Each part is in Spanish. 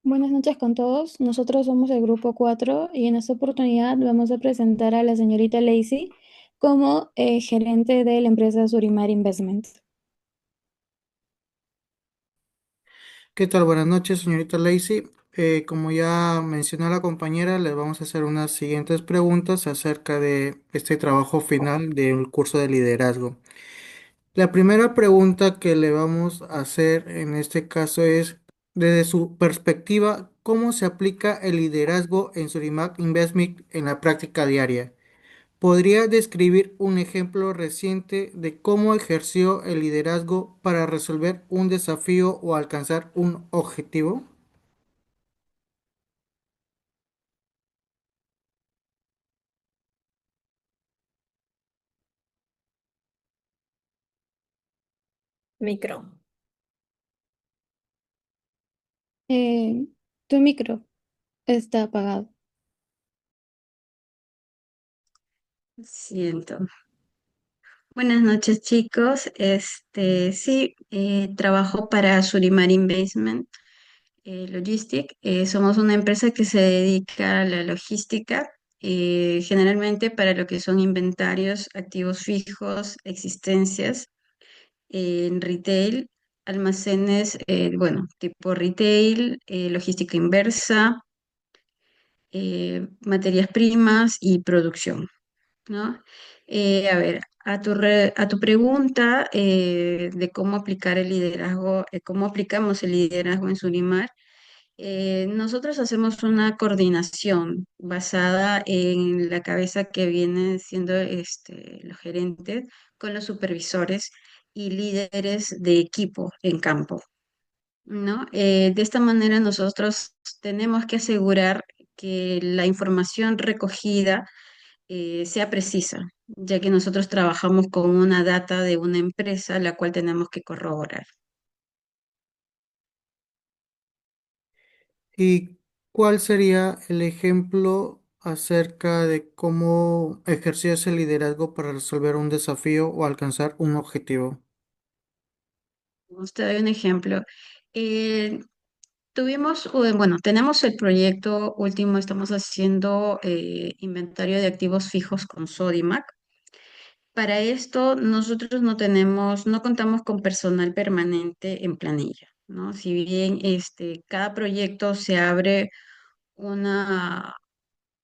Buenas noches con todos. Nosotros somos el grupo 4 y en esta oportunidad vamos a presentar a la señorita Lacey como gerente de la empresa Surimar Investment. ¿Qué tal? Buenas noches, señorita Lacey. Como ya mencionó la compañera, le vamos a hacer unas siguientes preguntas acerca de este trabajo final del curso de liderazgo. La primera pregunta que le vamos a hacer en este caso es, desde su perspectiva, ¿cómo se aplica el liderazgo en Surimac Investment en la práctica diaria? ¿Podría describir un ejemplo reciente de cómo ejerció el liderazgo para resolver un desafío o alcanzar un objetivo? Micro. Eh, Tu micro está apagado. Siento. Buenas noches, chicos. Sí, trabajo para Surimar Investment Logistic. Somos una empresa que se dedica a la logística, generalmente para lo que son inventarios, activos fijos, existencias en retail, almacenes, bueno, tipo retail, logística inversa, materias primas y producción. ¿No? A ver, a tu pregunta de cómo aplicar el liderazgo, cómo aplicamos el liderazgo en Surimar, nosotros hacemos una coordinación basada en la cabeza que vienen siendo los gerentes con los supervisores y líderes de equipo en campo, ¿no? De esta manera nosotros tenemos que asegurar que la información recogida sea precisa, ya que nosotros trabajamos con una data de una empresa la cual tenemos que corroborar. ¿Y cuál sería el ejemplo acerca de cómo ejerció ese liderazgo para resolver un desafío o alcanzar un objetivo? Te doy un ejemplo. Eh, bueno, tenemos el proyecto último, estamos haciendo inventario de activos fijos con Sodimac. Para esto, nosotros no contamos con personal permanente en planilla, ¿no? Si bien cada proyecto se abre una,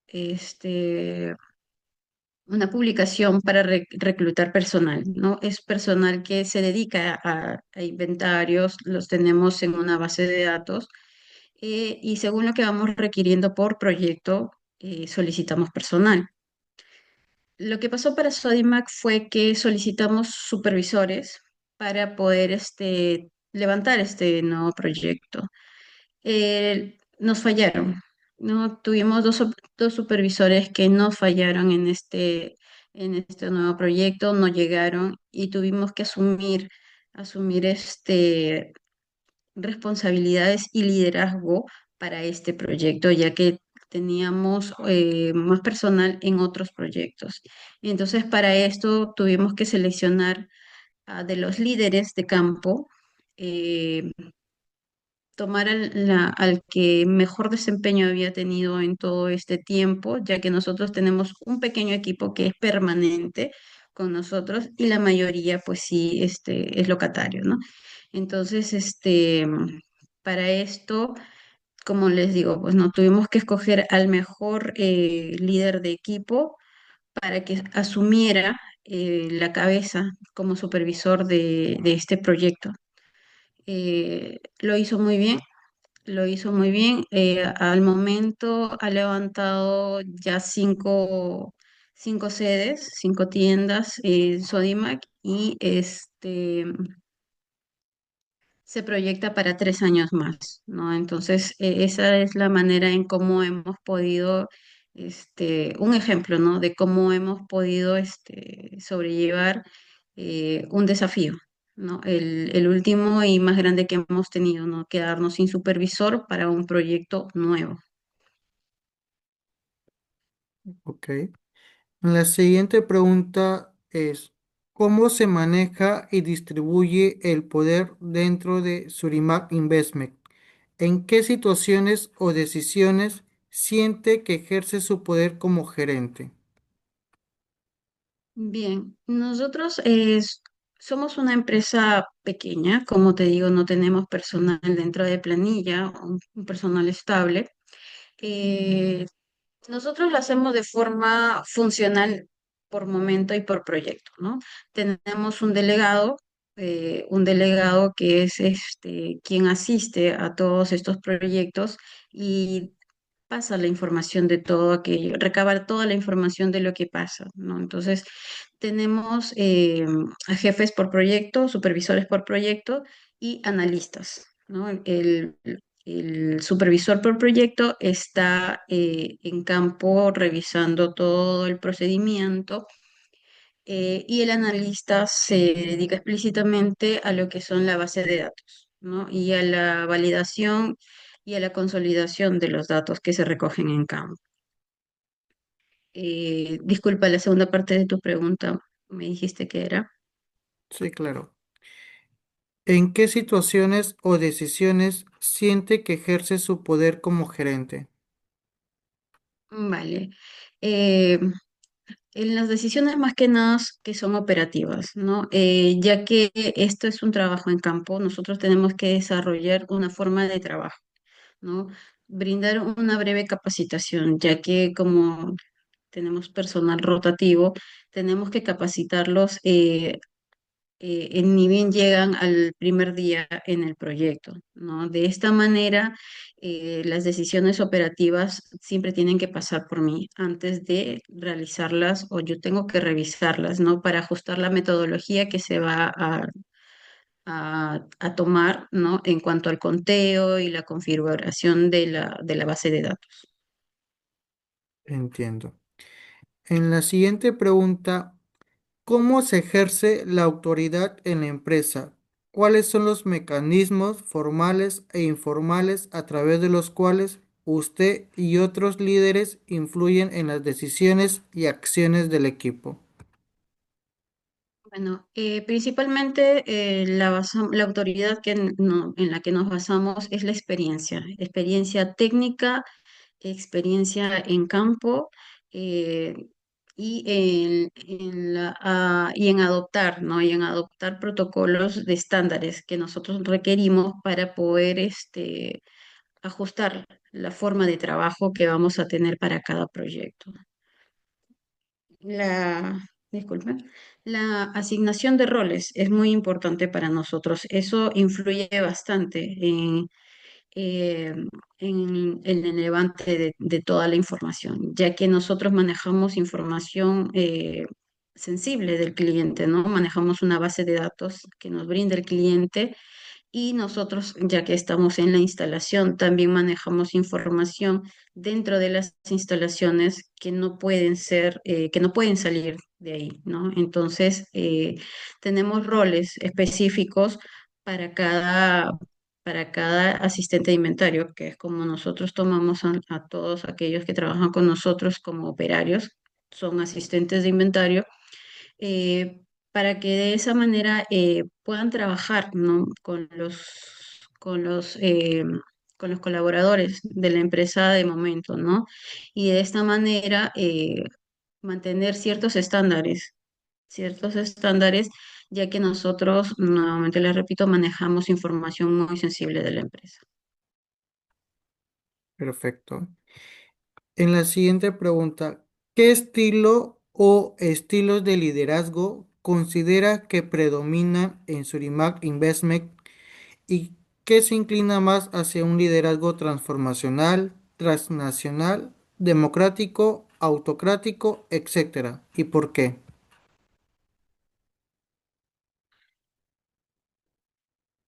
este, una publicación para reclutar personal, ¿no? Es personal que se dedica a inventarios, los tenemos en una base de datos y según lo que vamos requiriendo por proyecto, solicitamos personal. Lo que pasó para Sodimac fue que solicitamos supervisores para poder levantar este nuevo proyecto. Nos fallaron, ¿no? Tuvimos dos supervisores que nos fallaron en este nuevo proyecto, no llegaron y tuvimos que asumir responsabilidades y liderazgo para este proyecto, ya que teníamos más personal en otros proyectos. Entonces, para esto tuvimos que seleccionar de los líderes de campo. eh, Tomar al que mejor desempeño había tenido en todo este tiempo, ya que nosotros tenemos un pequeño equipo que es permanente con nosotros y la mayoría pues sí es locatario, ¿no? Entonces, para esto, como les digo, pues no tuvimos que escoger al mejor líder de equipo para que asumiera la cabeza como supervisor de este proyecto. Lo hizo muy bien, lo hizo muy bien. Al momento ha levantado ya cinco sedes, cinco tiendas en Sodimac y se proyecta para 3 años más, ¿no? Entonces, esa es la manera en cómo hemos podido, un ejemplo, ¿no? De cómo hemos podido sobrellevar un desafío. ¿No? El último y más grande que hemos tenido, ¿no? Quedarnos sin supervisor para un proyecto nuevo. Ok. La siguiente pregunta es, ¿cómo se maneja y distribuye el poder dentro de Surimac Investment? ¿En qué situaciones o decisiones siente que ejerce su poder como gerente? Bien, nosotros somos una empresa pequeña, como te digo, no tenemos personal dentro de planilla, un personal estable. Eh, Nosotros lo hacemos de forma funcional por momento y por proyecto, ¿no? Tenemos un delegado que es quien asiste a todos estos proyectos y pasa la información de todo aquello, recabar toda la información de lo que pasa, ¿no? Entonces, tenemos a jefes por proyecto, supervisores por proyecto y analistas, ¿no? El supervisor por proyecto está en campo revisando todo el procedimiento y el analista se dedica explícitamente a lo que son la base de datos, ¿no? Y a la validación y a la consolidación de los datos que se recogen en campo. Disculpa, la segunda parte de tu pregunta, me dijiste que era. Sí, claro. ¿En qué situaciones o decisiones siente que ejerce su poder como gerente? Vale. Eh, en las decisiones más que nada que son operativas, ¿no? Ya que esto es un trabajo en campo, nosotros tenemos que desarrollar una forma de trabajo, ¿no? Brindar una breve capacitación, ya que como tenemos personal rotativo, tenemos que capacitarlos ni bien llegan al primer día en el proyecto, ¿no? De esta manera, las decisiones operativas siempre tienen que pasar por mí antes de realizarlas o yo tengo que revisarlas, ¿no? Para ajustar la metodología que se va a tomar, ¿no? En cuanto al conteo y la configuración de la base de datos. Entiendo. En la siguiente pregunta, ¿cómo se ejerce la autoridad en la empresa? ¿Cuáles son los mecanismos formales e informales a través de los cuales usted y otros líderes influyen en las decisiones y acciones del equipo? Bueno, principalmente la autoridad en la que nos basamos es la experiencia técnica, experiencia en campo eh, y en adoptar, ¿no? Y en adoptar protocolos de estándares que nosotros requerimos para poder ajustar la forma de trabajo que vamos a tener para cada proyecto. La, disculpe, la asignación de roles es muy importante para nosotros. Eso influye bastante eh, en el levante de toda la información, ya que nosotros manejamos información sensible del cliente, ¿no? Manejamos una base de datos que nos brinda el cliente y nosotros, ya que estamos en la instalación, también manejamos información dentro de las instalaciones que no pueden ser, que no pueden salir de ahí, ¿no? Entonces, tenemos roles específicos para para cada asistente de inventario, que es como nosotros tomamos a todos aquellos que trabajan con nosotros como operarios, son asistentes de inventario eh, para que de esa manera puedan trabajar, ¿no? Con los colaboradores de la empresa de momento, ¿no? Y de esta manera mantener ciertos estándares, ya que nosotros, nuevamente les repito, manejamos información muy sensible de la empresa. Perfecto. En la siguiente pregunta, ¿qué estilo o estilos de liderazgo considera que predomina en Surimac Investment y qué se inclina más hacia un liderazgo transformacional, transnacional, democrático, autocrático, etcétera? ¿Y por qué?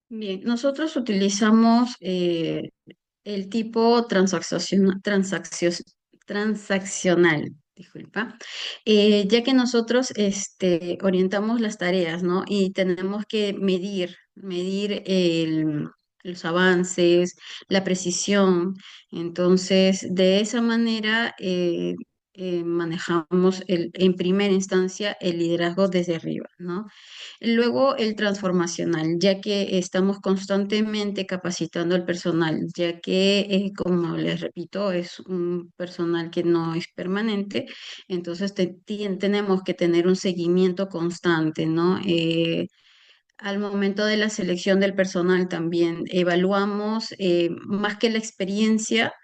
Bien, nosotros utilizamos el tipo transaccional, disculpa, ya que nosotros orientamos las tareas, ¿no? Y tenemos que medir los avances, la precisión. Entonces, de esa manera, manejamos en primera instancia el liderazgo desde arriba, ¿no? Luego el transformacional, ya que estamos constantemente capacitando al personal, ya que, como les repito, es un personal que no es permanente, entonces tenemos que tener un seguimiento constante, ¿no? Al momento de la selección del personal también evaluamos más que la experiencia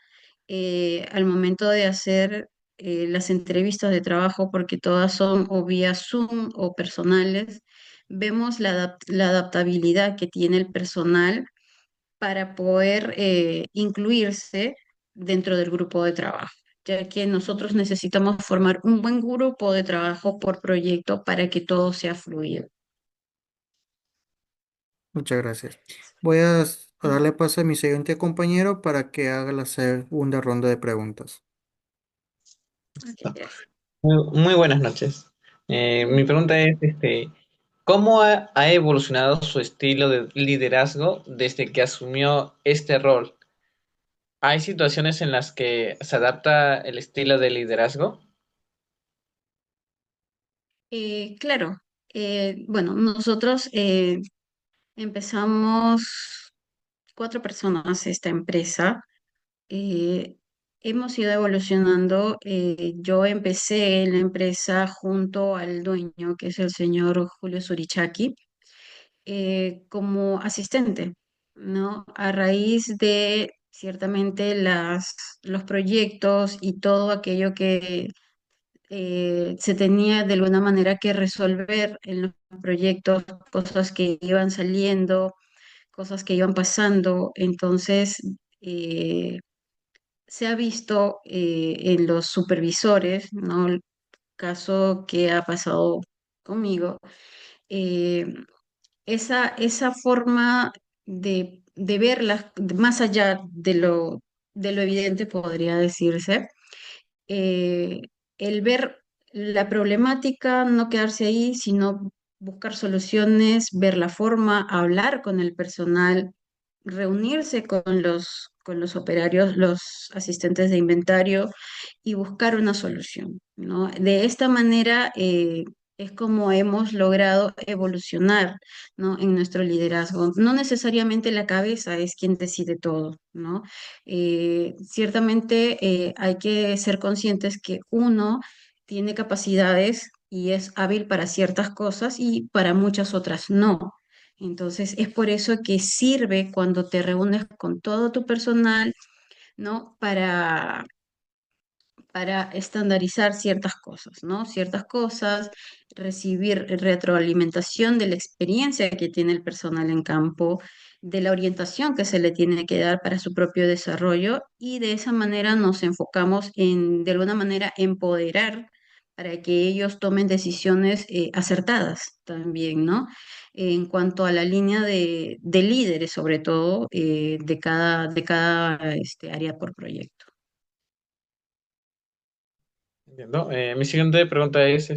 al momento de hacer las entrevistas de trabajo, porque todas son o vía Zoom o personales, vemos la adaptabilidad que tiene el personal para poder incluirse dentro del grupo de trabajo, ya que nosotros necesitamos formar un buen grupo de trabajo por proyecto para que todo sea fluido. Muchas gracias. Voy a darle paso a mi siguiente compañero para que haga la segunda ronda de preguntas. Ok, gracias. Muy buenas noches. Mi pregunta es, ¿cómo ha evolucionado su estilo de liderazgo desde que asumió este rol? ¿Hay situaciones en las que se adapta el estilo de liderazgo? Claro, bueno, nosotros empezamos 4 personas esta empresa. eh, Hemos ido evolucionando. Yo empecé en la empresa junto al dueño, que es el señor Julio Surichaki, como asistente, ¿no? A raíz de ciertamente los proyectos y todo aquello que se tenía de alguna manera que resolver en los proyectos, cosas que iban saliendo, cosas que iban pasando. Entonces, eh, se ha visto en los supervisores, ¿no? El caso que ha pasado conmigo, eh, esa forma de verlas más allá de lo evidente, podría decirse, eh, el ver la problemática, no quedarse ahí, sino buscar soluciones, ver la forma, hablar con el personal, reunirse con los operarios, los asistentes de inventario y buscar una solución, ¿no? De esta manera es como hemos logrado evolucionar, ¿no? En nuestro liderazgo. No necesariamente la cabeza es quien decide todo, ¿no? Ciertamente hay que ser conscientes que uno tiene capacidades y es hábil para ciertas cosas y para muchas otras no. Entonces, es por eso que sirve cuando te reúnes con todo tu personal, ¿no? Para estandarizar ciertas cosas, ¿no? Ciertas cosas, recibir retroalimentación de la experiencia que tiene el personal en campo, de la orientación que se le tiene que dar para su propio desarrollo y de esa manera nos enfocamos en, de alguna manera, empoderar para que ellos tomen decisiones acertadas también, ¿no? En cuanto a la línea de líderes, sobre todo, de cada área por proyecto. Entiendo. Mi siguiente pregunta es,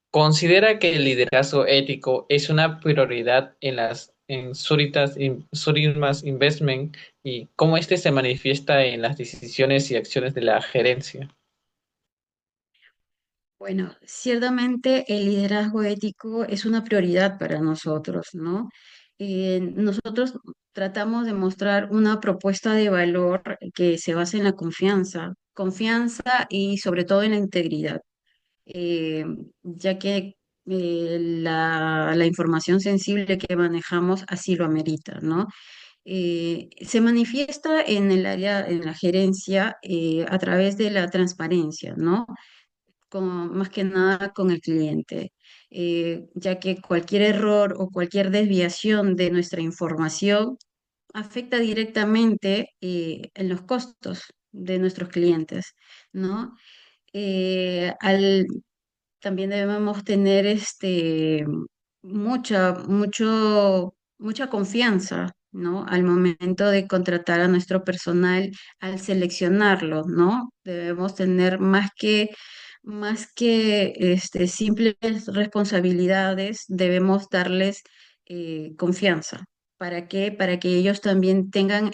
¿considera que el liderazgo ético es una prioridad en Suritas Investment y cómo este se manifiesta en las decisiones y acciones de la gerencia? Bueno, ciertamente el liderazgo ético es una prioridad para nosotros, ¿no? Nosotros tratamos de mostrar una propuesta de valor que se basa en la confianza, confianza y sobre todo en la integridad, eh, ya que la información sensible que manejamos así lo amerita, ¿no? Se manifiesta en el área, en la gerencia, a través de la transparencia, ¿no? Más que nada con el cliente, ya que cualquier error o cualquier desviación de nuestra información afecta directamente en los costos de nuestros clientes, ¿no? Al también debemos tener mucha confianza, ¿no? Al momento de contratar a nuestro personal, al seleccionarlo, ¿no? Debemos tener más que simples responsabilidades, debemos darles confianza. ¿Para qué? Para que ellos también tengan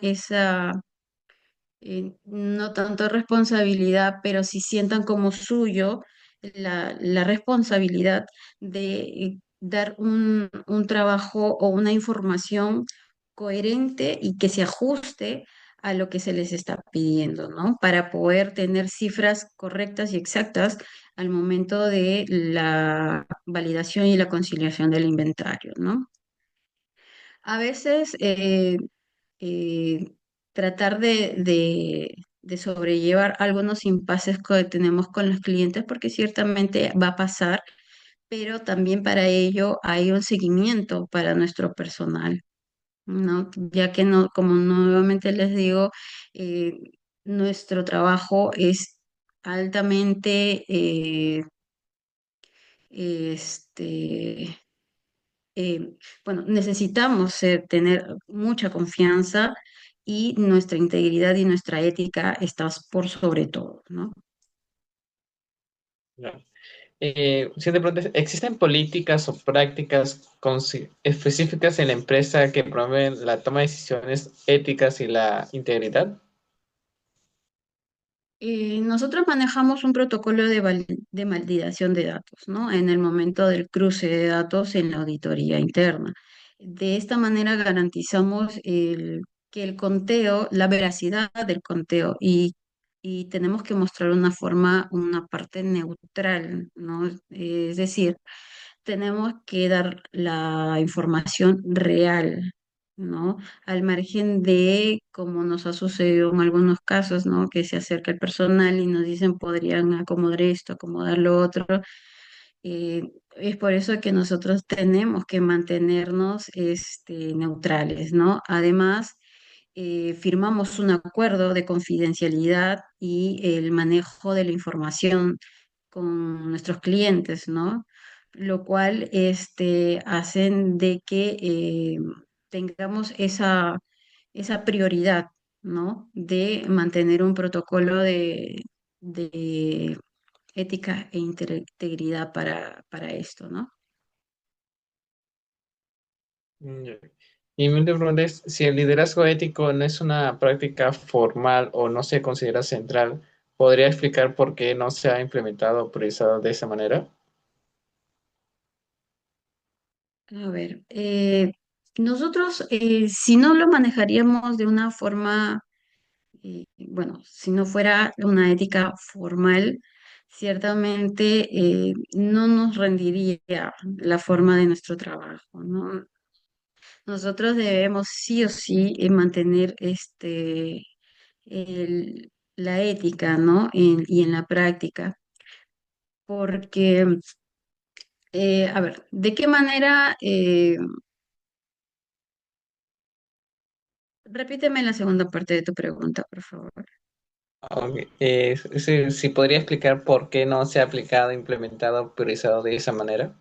no tanto responsabilidad, pero sí sientan como suyo la responsabilidad de dar un trabajo o una información coherente y que se ajuste a lo que se les está pidiendo, ¿no? Para poder tener cifras correctas y exactas al momento de la validación y la conciliación del inventario, ¿no? A veces eh, tratar de sobrellevar algunos impases que tenemos con los clientes, porque ciertamente va a pasar, pero también para ello hay un seguimiento para nuestro personal, ¿no? Ya que no, como nuevamente les digo, eh, nuestro trabajo es altamente este, bueno, necesitamos tener mucha confianza y nuestra integridad y nuestra ética está por sobre todo, ¿no? Ya. Si de pronto existen políticas o prácticas específicas en la empresa que promueven la toma de decisiones éticas y la integridad. Nosotros manejamos un protocolo de validación de datos, ¿no? En el momento del cruce de datos en la auditoría interna. De esta manera garantizamos que el conteo, la veracidad del conteo y tenemos que mostrar una forma, una parte neutral, ¿no? Es decir, tenemos que dar la información real, ¿no? Al margen de, como nos ha sucedido en algunos casos, ¿no? Que se acerca el personal y nos dicen podrían acomodar esto, acomodar lo otro. Es por eso que nosotros tenemos que mantenernos neutrales, ¿no? Además, firmamos un acuerdo de confidencialidad y el manejo de la información con nuestros clientes, ¿no? Lo cual hacen de que tengamos esa prioridad, ¿no? De mantener un protocolo de ética e integridad para esto, ¿no? Ya. Y mi última pregunta es, si el liderazgo ético no es una práctica formal o no se considera central, ¿podría explicar por qué no se ha implementado o priorizado de esa manera? A ver, nosotros si no lo manejaríamos de una forma, bueno, si no fuera una ética formal, ciertamente no nos rendiría la forma de nuestro trabajo, ¿no? Nosotros debemos sí o sí mantener la ética, ¿no? Y en la práctica, porque, a ver, ¿de qué manera? Repíteme la segunda parte de tu pregunta, por favor. Ok. Si podría explicar por qué no se ha aplicado, implementado, priorizado de esa manera.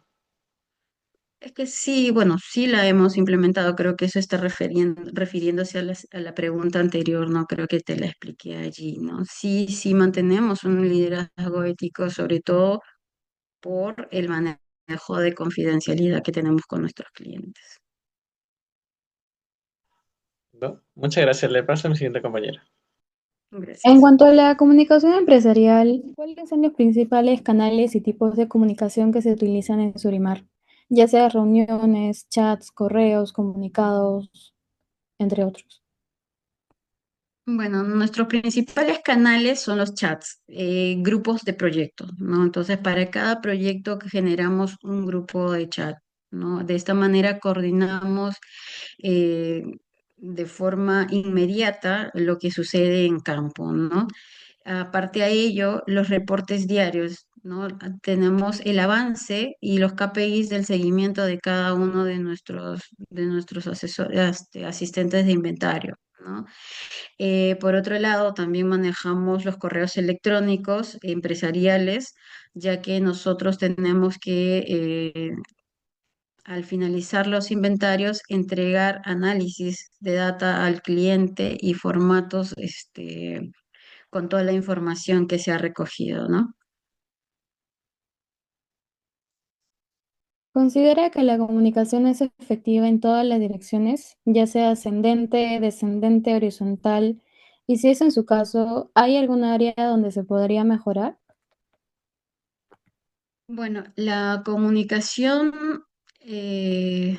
Es que sí, bueno, sí la hemos implementado, creo que eso está refiriéndose a la pregunta anterior, ¿no? Creo que te la expliqué allí, ¿no? Sí, sí mantenemos un liderazgo ético, sobre todo por el manejo de confidencialidad que tenemos con nuestros clientes. ¿No? Muchas gracias. Le paso a mi siguiente compañera. En Gracias. cuanto a la comunicación empresarial, ¿cuáles son los principales canales y tipos de comunicación que se utilizan en Surimar? Ya sea reuniones, chats, correos, comunicados, entre otros. Bueno, nuestros principales canales son los chats, grupos de proyectos, ¿no? Entonces, para cada proyecto que generamos un grupo de chat, ¿no? De esta manera coordinamos eh, de forma inmediata lo que sucede en campo, ¿no? Aparte a ello, los reportes diarios, ¿no? Tenemos el avance y los KPIs del seguimiento de cada uno de nuestros asistentes de inventario, ¿no? Por otro lado, también manejamos los correos electrónicos empresariales, ya que nosotros tenemos que, al finalizar los inventarios, entregar análisis de data al cliente y formatos, con toda la información que se ha recogido, ¿no? ¿Considera que la comunicación es efectiva en todas las direcciones, ya sea ascendente, descendente, horizontal, Y si es en su caso, ¿hay algún área donde se podría mejorar? Bueno, la comunicación eh,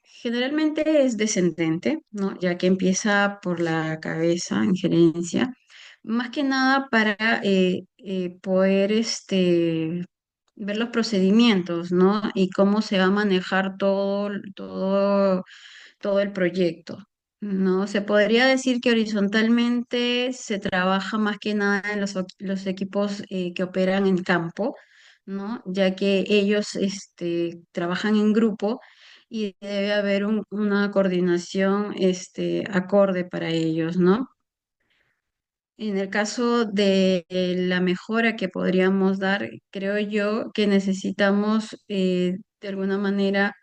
generalmente es descendente, ¿no? Ya que empieza por la cabeza en gerencia, más que nada para poder ver los procedimientos, ¿no? Y cómo se va a manejar todo el proyecto. ¿No? Se podría decir que horizontalmente se trabaja más que nada en los equipos que operan en campo, ¿no? Ya que ellos trabajan en grupo y debe haber una coordinación acorde para ellos, ¿no? En el caso de la mejora que podríamos dar, creo yo que necesitamos de alguna manera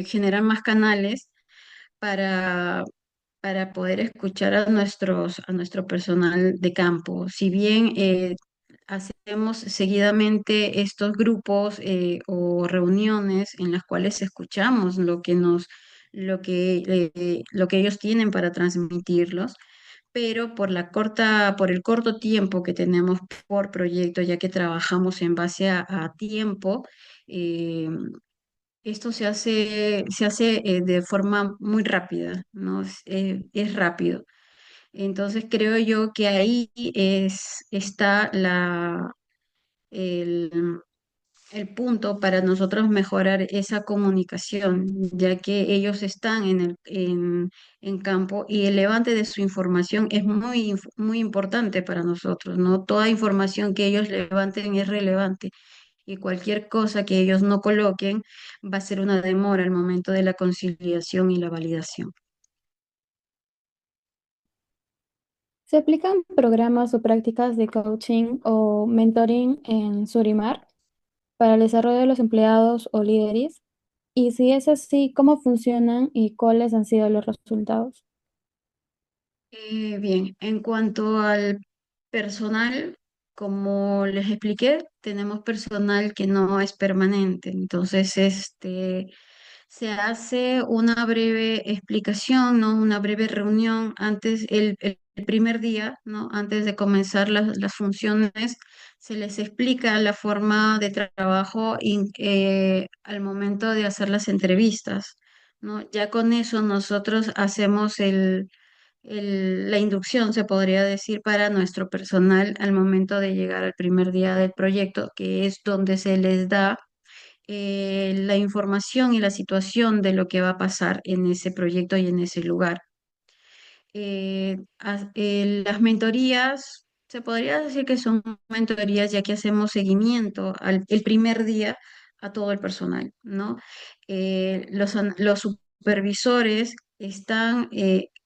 generar más canales para, para poder escuchar a nuestro personal de campo. Si bien hacemos seguidamente estos grupos o reuniones en las cuales escuchamos lo que ellos tienen para transmitirlos, pero por el corto tiempo que tenemos por proyecto, ya que trabajamos en base a tiempo, eh, esto se hace de forma muy rápida, ¿no? Es rápido. Entonces creo yo que ahí está el, el punto para nosotros mejorar esa comunicación, ya que ellos están en campo y el levante de su información es muy importante para nosotros, ¿no? Toda información que ellos levanten es relevante y cualquier cosa que ellos no coloquen va a ser una demora al momento de la conciliación y la validación. ¿Se aplican programas o prácticas de coaching o mentoring en Surimar para el desarrollo de los empleados o líderes? Y si es así, ¿cómo funcionan y cuáles han sido los resultados? Bien, en cuanto al personal, como les expliqué, tenemos personal que no es permanente, entonces se hace una breve explicación, ¿no? Una breve reunión antes, el primer día, ¿no? Antes de comenzar las funciones, se les explica la forma de trabajo al momento de hacer las entrevistas, ¿no? Ya con eso nosotros hacemos la inducción, se podría decir, para nuestro personal al momento de llegar al primer día del proyecto, que es donde se les da la información y la situación de lo que va a pasar en ese proyecto y en ese lugar. Las mentorías, se podría decir que son mentorías ya que hacemos seguimiento el primer día a todo el personal, ¿no? Los supervisores están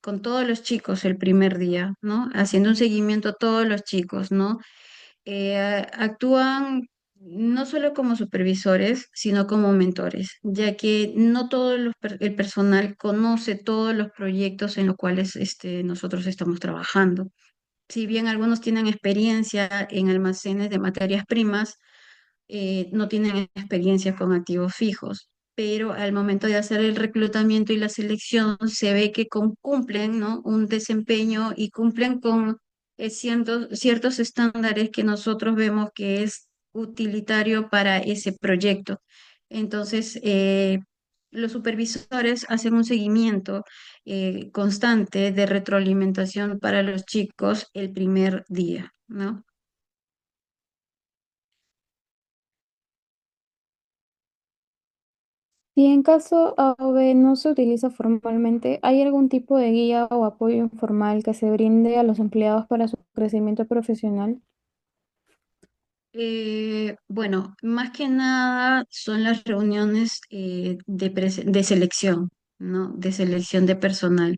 con todos los chicos el primer día, ¿no? Haciendo un seguimiento a todos los chicos, ¿no? Actúan no solo como supervisores, sino como mentores, ya que no todo el personal conoce todos los proyectos en los cuales nosotros estamos trabajando. Si bien algunos tienen experiencia en almacenes de materias primas, no tienen experiencia con activos fijos, pero al momento de hacer el reclutamiento y la selección se ve que cumplen, ¿no? Un desempeño y cumplen con ciertos estándares que nosotros vemos que es utilitario para ese proyecto. Entonces, los supervisores hacen un seguimiento constante de retroalimentación para los chicos el primer día, ¿no? Si en caso A o B no se utiliza formalmente, ¿hay algún tipo de guía o apoyo informal que se brinde a los empleados para su crecimiento profesional? Bueno, más que nada son las reuniones de selección, ¿no? De selección de personal.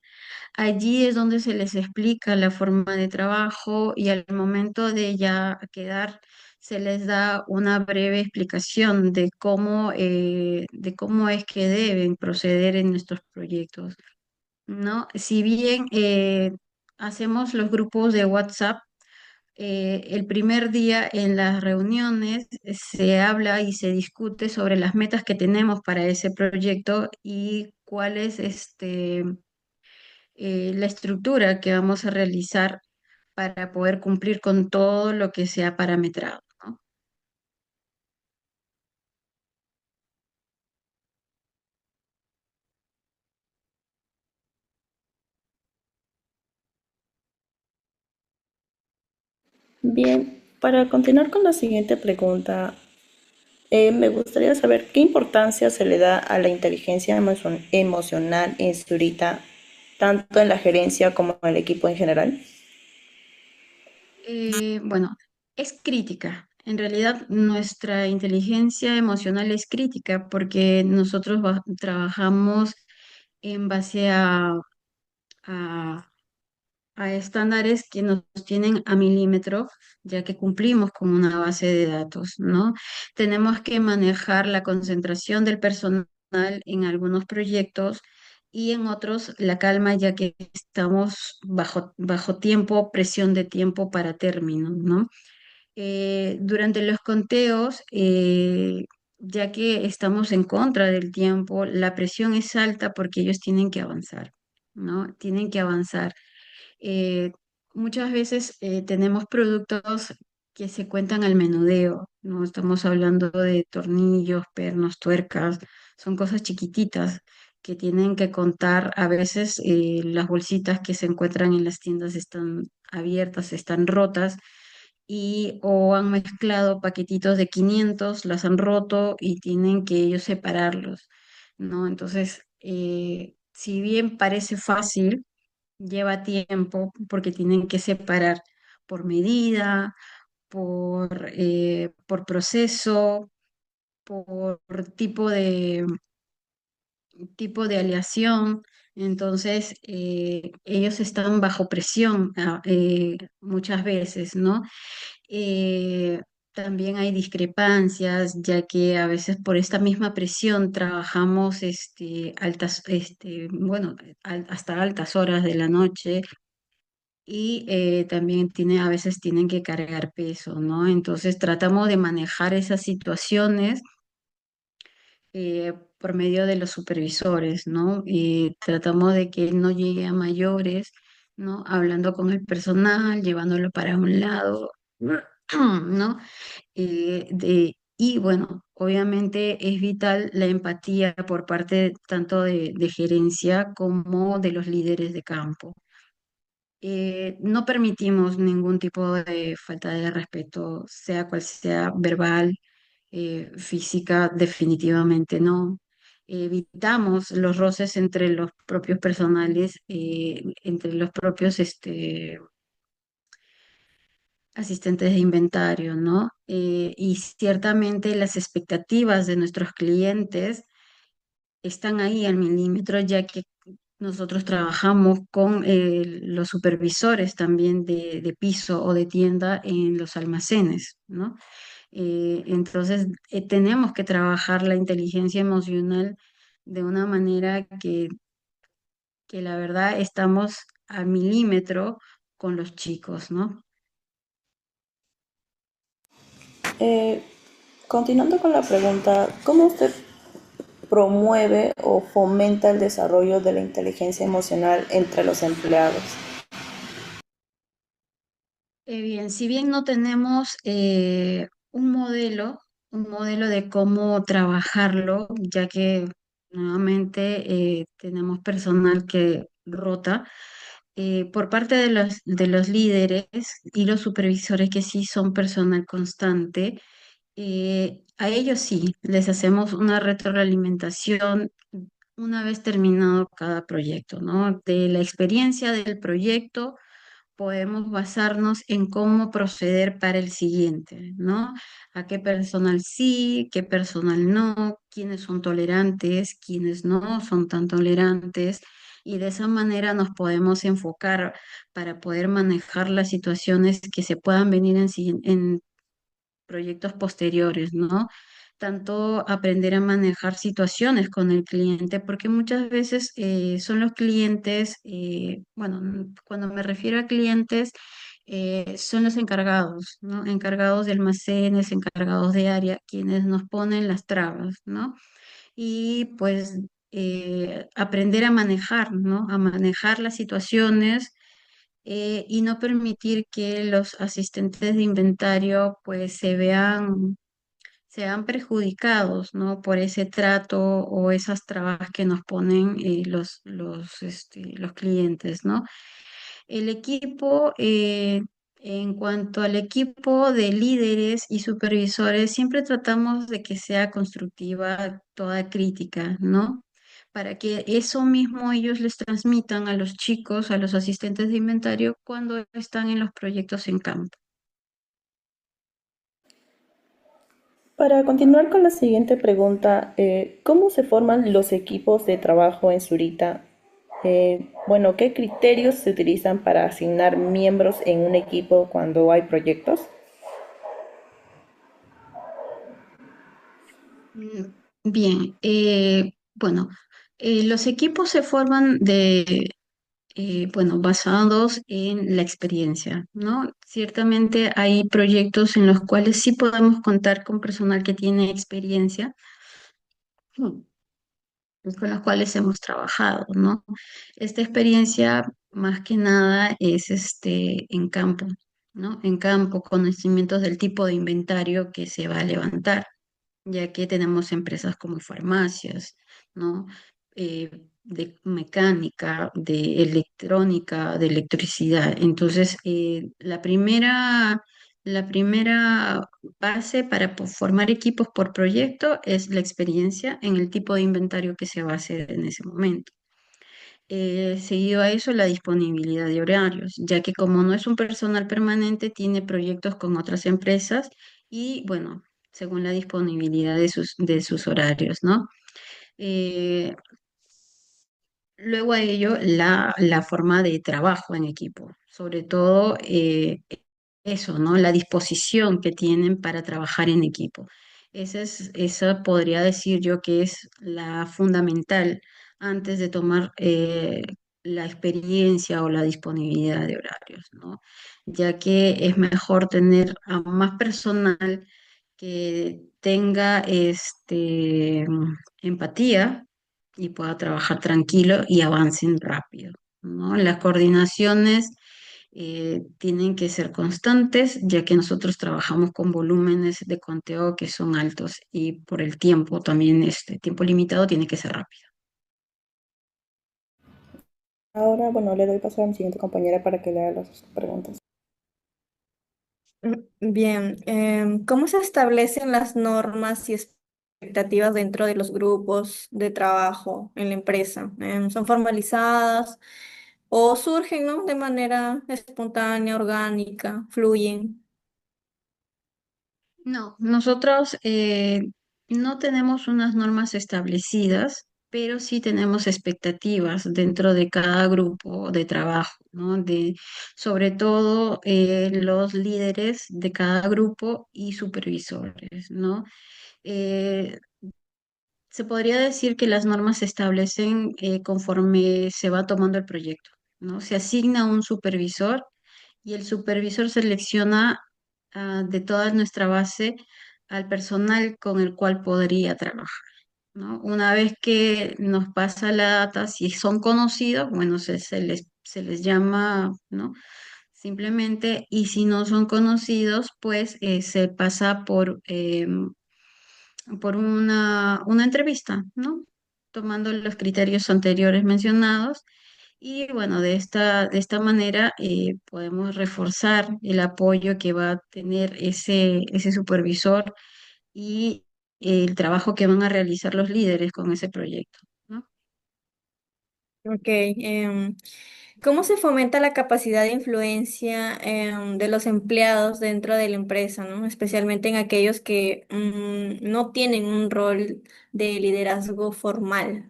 Allí es donde se les explica la forma de trabajo y al momento de ya quedar, se les da una breve explicación de cómo es que deben proceder en nuestros proyectos, ¿no? Si bien hacemos los grupos de WhatsApp, el primer día en las reuniones se habla y se discute sobre las metas que tenemos para ese proyecto y cuáles la estructura que vamos a realizar para poder cumplir con todo lo que se ha parametrado, ¿no? Bien, para continuar con la siguiente pregunta, me gustaría saber qué importancia se le da a la inteligencia emocional en Zurita, tanto en la gerencia como en el equipo en general. Bueno, es crítica. En realidad, nuestra inteligencia emocional es crítica porque nosotros trabajamos en base a a estándares que nos tienen a milímetro, ya que cumplimos con una base de datos, ¿no? Tenemos que manejar la concentración del personal en algunos proyectos y en otros la calma, ya que estamos bajo tiempo, presión de tiempo para término, ¿no? Durante los conteos, ya que estamos en contra del tiempo, la presión es alta porque ellos tienen que avanzar, ¿no? Tienen que avanzar. eh, Muchas veces tenemos productos que se cuentan al menudeo, ¿no? Estamos hablando de tornillos, pernos, tuercas, son cosas chiquititas que tienen que contar. A veces las bolsitas que se encuentran en las tiendas están abiertas, están rotas y o han mezclado paquetitos de 500, las han roto y tienen que ellos separarlos, ¿no? Entonces, si bien parece fácil, lleva tiempo porque tienen que separar por medida, por proceso, por tipo de aleación. Entonces, ellos están bajo presión muchas veces, ¿no? Eh, También hay discrepancias, ya que a veces por esta misma presión trabajamos bueno, hasta altas horas de la noche y también a veces tienen que cargar peso, ¿no? Entonces tratamos de manejar esas situaciones por medio de los supervisores, ¿no? Y tratamos de que no llegue a mayores, ¿no? Hablando con el personal, llevándolo para un lado, ¿no? Y bueno, obviamente es vital la empatía por parte tanto de gerencia como de los líderes de campo. No permitimos ningún tipo de falta de respeto, sea cual sea, verbal, física, definitivamente no. Evitamos los roces entre los propios personales, entre los propios asistentes de inventario, ¿no? Y ciertamente las expectativas de nuestros clientes están ahí al milímetro, ya que nosotros trabajamos con los supervisores también de piso o de tienda en los almacenes, ¿no? Entonces, tenemos que trabajar la inteligencia emocional de una manera que la verdad estamos a milímetro con los chicos, ¿no? Eh, Continuando con la pregunta, ¿cómo usted promueve o fomenta el desarrollo de la inteligencia emocional entre los empleados? Bien, si bien no tenemos un modelo de cómo trabajarlo, ya que nuevamente tenemos personal que rota, por parte de los líderes y los supervisores que sí son personal constante, a ellos sí, les hacemos una retroalimentación una vez terminado cada proyecto, ¿no? De la experiencia del proyecto podemos basarnos en cómo proceder para el siguiente, ¿no? A qué personal sí, qué personal no, quiénes son tolerantes, quiénes no son tan tolerantes, y de esa manera nos podemos enfocar para poder manejar las situaciones que se puedan venir en proyectos posteriores, ¿no? Tanto aprender a manejar situaciones con el cliente, porque muchas veces son los clientes, bueno, cuando me refiero a clientes, son los encargados, ¿no? Encargados de almacenes, encargados de área, quienes nos ponen las trabas, ¿no? Y pues aprender a manejar, ¿no? A manejar las situaciones y no permitir que los asistentes de inventario pues se vean perjudicados, ¿no? Por ese trato o esas trabas que nos ponen los clientes, ¿no? El equipo, en cuanto al equipo de líderes y supervisores, siempre tratamos de que sea constructiva toda crítica, ¿no? Para que eso mismo ellos les transmitan a los chicos, a los asistentes de inventario, cuando están en los proyectos en campo. Para continuar con la siguiente pregunta, ¿cómo se forman los equipos de trabajo en Zurita? Bueno, ¿qué criterios se utilizan para asignar miembros en un equipo cuando hay proyectos? Mm, Bien, bueno, los equipos se forman bueno, basados en la experiencia, ¿no? Ciertamente hay proyectos en los cuales sí podemos contar con personal que tiene experiencia, mm, con los cuales hemos trabajado, ¿no? Esta experiencia más que nada es en campo, ¿no? En campo, conocimientos del tipo de inventario que se va a levantar, ya que tenemos empresas como farmacias, ¿no? De mecánica, de electrónica, de electricidad. Entonces, la primera base para formar equipos por proyecto es la experiencia en el tipo de inventario que se va a hacer en ese momento. Seguido a eso, la disponibilidad de horarios, ya que como no es un personal permanente, tiene proyectos con otras empresas y, bueno, según la disponibilidad de sus horarios, ¿no? Eh, Luego a ello, la forma de trabajo en equipo, sobre todo eso, ¿no? La disposición que tienen para trabajar en equipo. Esa podría decir yo que es la fundamental antes de tomar la experiencia o la disponibilidad de horarios, ¿no? Ya que es mejor tener a más personal que tenga empatía y pueda trabajar tranquilo y avancen rápido, ¿no? Las coordinaciones tienen que ser constantes, ya que nosotros trabajamos con volúmenes de conteo que son altos y por el tiempo también, este tiempo limitado tiene que ser rápido. Ahora, bueno, le doy paso a mi siguiente compañera para que le haga las preguntas. Bien, ¿cómo se establecen las normas y expectativas dentro de los grupos de trabajo en la empresa? ¿Son formalizadas o surgen, ¿no? De manera espontánea, orgánica, fluyen? No, nosotros no tenemos unas normas establecidas, pero sí tenemos expectativas dentro de cada grupo de trabajo, ¿no? Sobre todo los líderes de cada grupo y supervisores, ¿no? Eh, Se podría decir que las normas se establecen conforme se va tomando el proyecto, ¿no? Se asigna un supervisor y el supervisor selecciona de toda nuestra base al personal con el cual podría trabajar, ¿no? Una vez que nos pasa la data, si son conocidos, bueno, se les llama, ¿no? Simplemente, y si no son conocidos, pues se pasa por una entrevista, ¿no? Tomando los criterios anteriores mencionados y bueno, de esta manera podemos reforzar el apoyo que va a tener ese supervisor y el trabajo que van a realizar los líderes con ese proyecto, ¿no? Ok, ¿cómo se fomenta la capacidad de influencia de los empleados dentro de la empresa, ¿no? Especialmente en aquellos que no tienen un rol de liderazgo formal?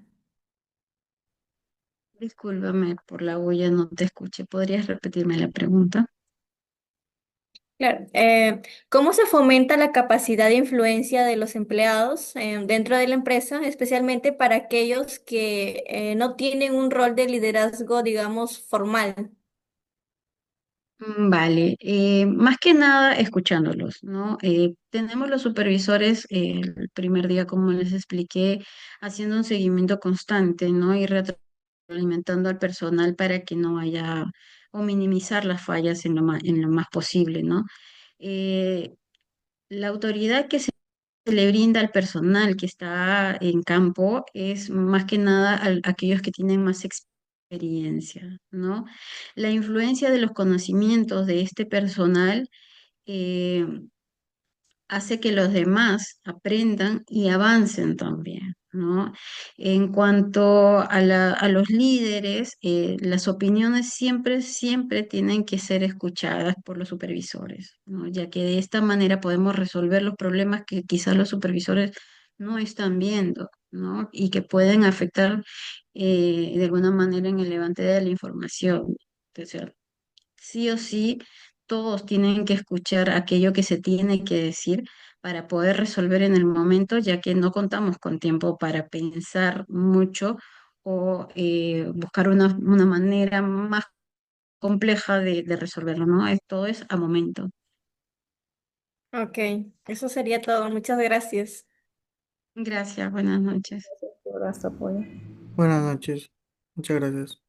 Discúlpame por la bulla, no te escuché. ¿Podrías repetirme la pregunta? Claro. ¿Cómo se fomenta la capacidad de influencia de los empleados dentro de la empresa, especialmente para aquellos que no tienen un rol de liderazgo, digamos, formal? Vale, más que nada escuchándolos, ¿no? Tenemos los supervisores el primer día, como les expliqué, haciendo un seguimiento constante, ¿no? Y retroalimentando al personal para que no haya o minimizar las fallas en lo más posible, ¿no? Eh, la autoridad que se le brinda al personal que está en campo es más que nada a aquellos que tienen más experiencia, ¿no? La influencia de los conocimientos de este personal eh, hace que los demás aprendan y avancen también, ¿no? En cuanto a a los líderes, las opiniones siempre, siempre tienen que ser escuchadas por los supervisores, ¿no? Ya que de esta manera podemos resolver los problemas que quizás los supervisores no están viendo, ¿no? Y que pueden afectar de alguna manera en el levante de la información. Entonces, sí o sí, todos tienen que escuchar aquello que se tiene que decir para poder resolver en el momento, ya que no contamos con tiempo para pensar mucho o buscar una manera más compleja de resolverlo, ¿no? Todo es a momento. Ok, eso sería todo. Muchas gracias. Gracias, buenas noches. Gracias por su apoyo. Buenas noches. Muchas gracias.